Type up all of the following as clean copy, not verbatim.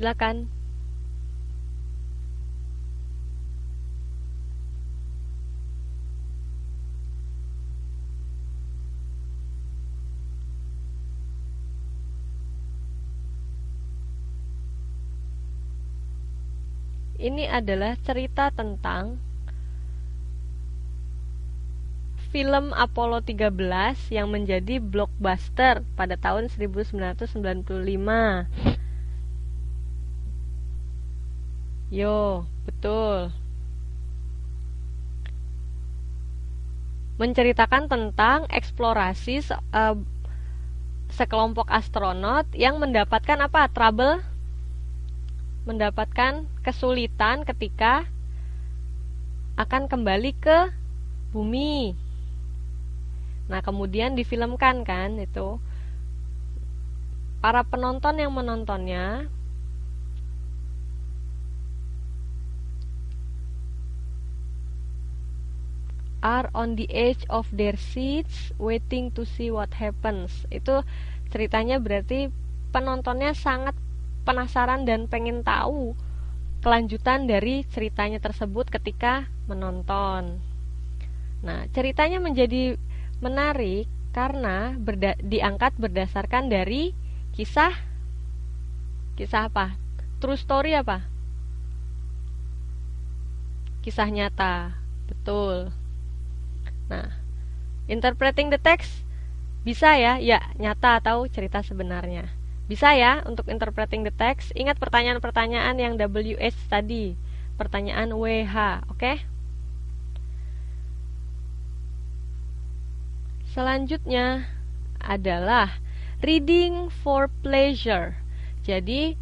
silakan. Ini adalah cerita tentang film Apollo 13 yang menjadi blockbuster pada tahun 1995. Yo, betul. Menceritakan tentang eksplorasi sekelompok astronot yang mendapatkan apa? Trouble? Mendapatkan kesulitan ketika akan kembali ke bumi. Nah, kemudian difilmkan kan itu. Para penonton yang menontonnya are on the edge of their seats waiting to see what happens. Itu ceritanya berarti penontonnya sangat penasaran dan pengen tahu kelanjutan dari ceritanya tersebut ketika menonton. Nah, ceritanya menjadi menarik karena diangkat berdasarkan dari kisah apa? True story apa? Kisah nyata. Betul. Nah, interpreting the text bisa ya? Ya, nyata atau cerita sebenarnya. Bisa ya untuk interpreting the text. Ingat pertanyaan-pertanyaan yang WH tadi. Pertanyaan WH, oke? Selanjutnya adalah reading for pleasure. Jadi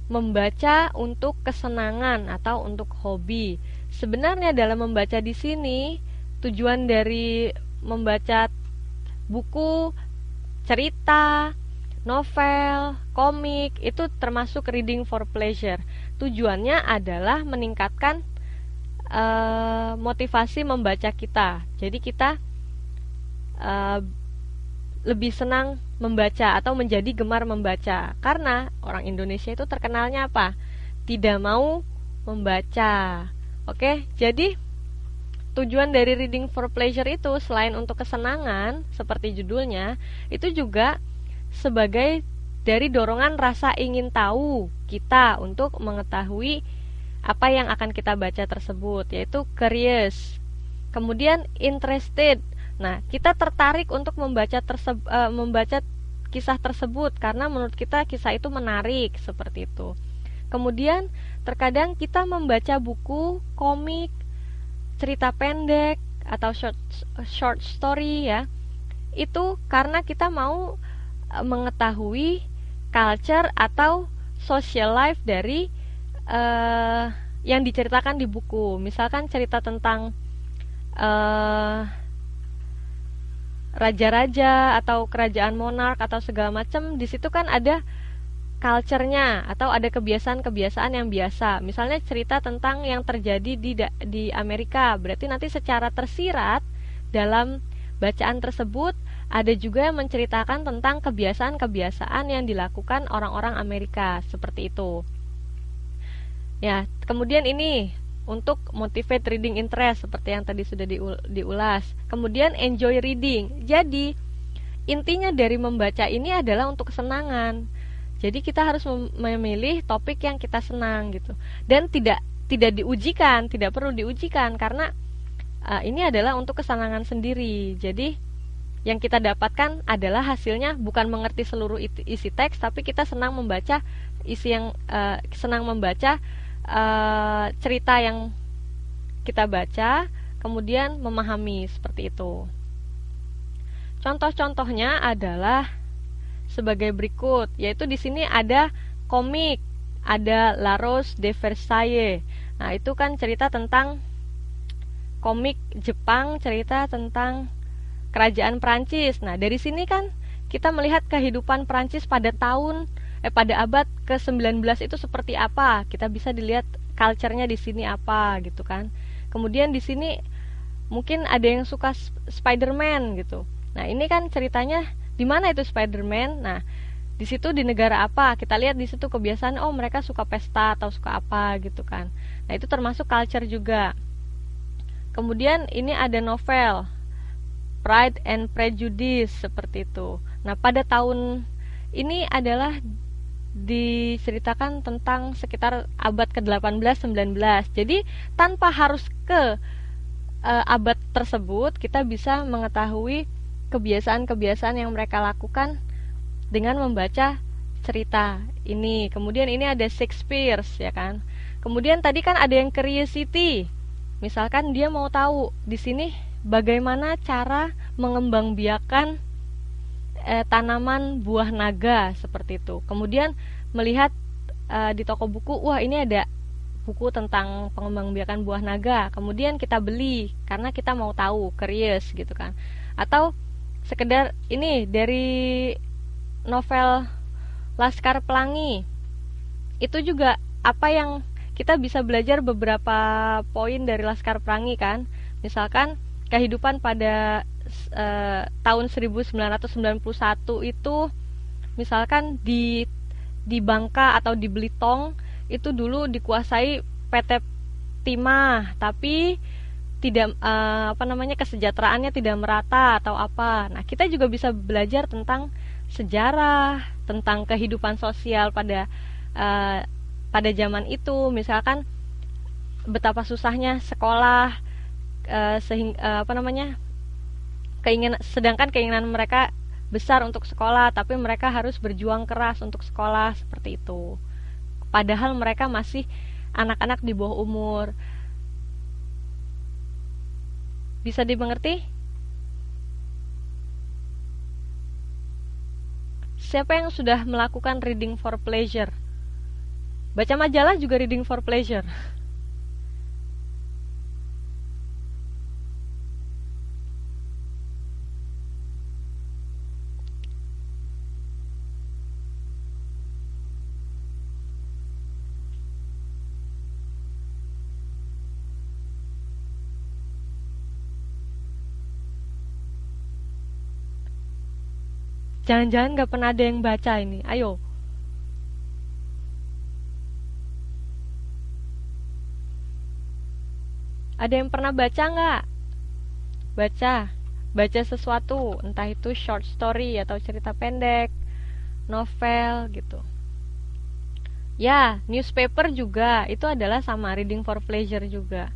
membaca untuk kesenangan atau untuk hobi. Sebenarnya dalam membaca di sini tujuan dari membaca buku, cerita, novel, komik itu termasuk reading for pleasure. Tujuannya adalah meningkatkan motivasi membaca kita. Jadi kita lebih senang membaca atau menjadi gemar membaca. Karena orang Indonesia itu terkenalnya apa? Tidak mau membaca. Oke, jadi tujuan dari reading for pleasure itu selain untuk kesenangan seperti judulnya, itu juga sebagai dari dorongan rasa ingin tahu kita untuk mengetahui apa yang akan kita baca tersebut, yaitu curious. Kemudian interested. Nah, kita tertarik untuk membaca kisah tersebut karena menurut kita kisah itu menarik, seperti itu. Kemudian terkadang kita membaca buku, komik, cerita pendek atau short story ya. Itu karena kita mau mengetahui culture atau social life dari yang diceritakan di buku. Misalkan cerita tentang raja-raja atau kerajaan monark atau segala macam, di situ kan ada culture-nya atau ada kebiasaan-kebiasaan yang biasa. Misalnya cerita tentang yang terjadi di Amerika, berarti nanti secara tersirat dalam bacaan tersebut ada juga yang menceritakan tentang kebiasaan-kebiasaan yang dilakukan orang-orang Amerika, seperti itu. Ya, kemudian ini untuk motivate reading interest seperti yang tadi sudah diulas. Kemudian enjoy reading. Jadi intinya dari membaca ini adalah untuk kesenangan. Jadi kita harus memilih topik yang kita senang gitu. Dan tidak diujikan, tidak perlu diujikan karena ini adalah untuk kesenangan sendiri. Jadi yang kita dapatkan adalah hasilnya bukan mengerti seluruh isi teks, tapi kita senang membaca cerita yang kita baca, kemudian memahami, seperti itu. Contoh-contohnya adalah sebagai berikut, yaitu di sini ada komik, ada La Rose de Versailles. Nah, itu kan cerita tentang komik Jepang, cerita tentang kerajaan Prancis. Nah, dari sini kan kita melihat kehidupan Prancis pada abad ke-19 itu seperti apa. Kita bisa dilihat culture-nya di sini apa gitu kan. Kemudian di sini mungkin ada yang suka Spider-Man gitu. Nah, ini kan ceritanya di mana itu Spider-Man? Nah, di situ di negara apa, kita lihat di situ kebiasaan, oh mereka suka pesta atau suka apa gitu kan. Nah itu termasuk culture juga. Kemudian ini ada novel Pride and Prejudice seperti itu. Nah pada tahun ini adalah diceritakan tentang sekitar abad ke-18-19. Jadi tanpa harus ke abad tersebut, kita bisa mengetahui kebiasaan-kebiasaan yang mereka lakukan dengan membaca cerita ini. Kemudian ini ada Shakespeare, ya kan. Kemudian tadi kan ada yang curiosity. Misalkan dia mau tahu di sini bagaimana cara mengembangbiakan tanaman buah naga seperti itu. Kemudian melihat di toko buku, wah ini ada buku tentang pengembangbiakan buah naga. Kemudian kita beli karena kita mau tahu, curious gitu kan. Atau sekedar ini dari novel Laskar Pelangi. Itu juga apa yang kita bisa belajar beberapa poin dari Laskar Pelangi kan. Misalkan kehidupan pada tahun 1991 itu, misalkan di Bangka atau di Belitung itu dulu dikuasai PT Timah, tapi tidak kesejahteraannya tidak merata atau apa. Nah, kita juga bisa belajar tentang sejarah, tentang kehidupan sosial pada zaman itu. Misalkan betapa susahnya sekolah, sedangkan keinginan mereka besar untuk sekolah, tapi mereka harus berjuang keras untuk sekolah seperti itu. Padahal mereka masih anak-anak di bawah umur. Bisa dimengerti? Siapa yang sudah melakukan reading for pleasure? Baca majalah juga reading for pleasure. Jangan-jangan gak pernah ada yang baca ini. Ayo. Ada yang pernah baca nggak? Baca sesuatu, entah itu short story atau cerita pendek, novel gitu. Ya, newspaper juga, itu adalah sama reading for pleasure juga.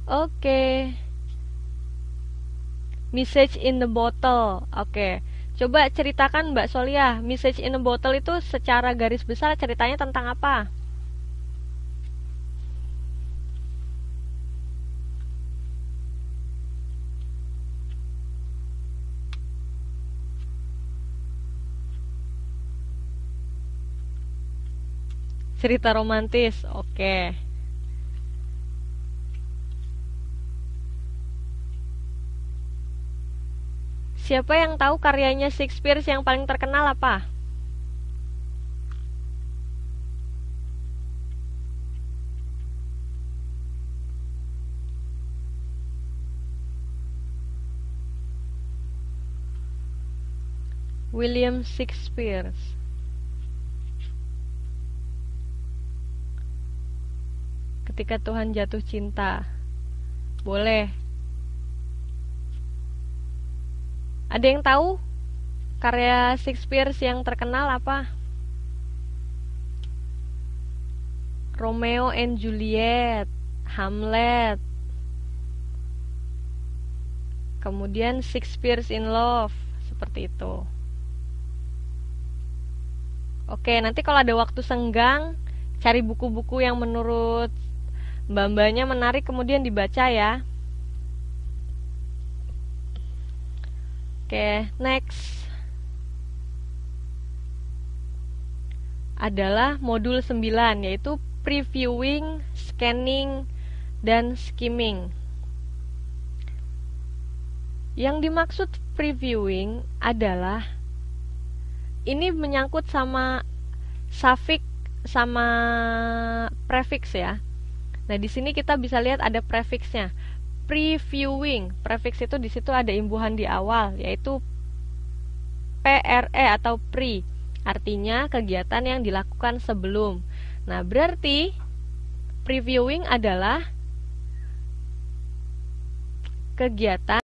Oke. Message in the bottle. Oke. Coba ceritakan Mbak Solia, Message in the bottle itu secara garis besar ceritanya tentang apa? Cerita romantis. Oke. Siapa yang tahu karyanya Shakespeare yang paling terkenal apa? William Shakespeare. Ketika Tuhan jatuh cinta. Boleh. Ada yang tahu karya Shakespeare yang terkenal apa? Romeo and Juliet, Hamlet. Kemudian Shakespeare in Love, seperti itu. Oke, nanti kalau ada waktu senggang, cari buku-buku yang menurut mbak-mbaknya menarik kemudian dibaca ya. Oke, next adalah modul 9, yaitu previewing, scanning, dan skimming. Yang dimaksud previewing adalah ini menyangkut sama suffix sama prefix ya. Nah, di sini kita bisa lihat ada prefixnya. Previewing, prefix itu di situ ada imbuhan di awal, yaitu PRE atau pre, artinya kegiatan yang dilakukan sebelum. Nah, berarti previewing adalah kegiatan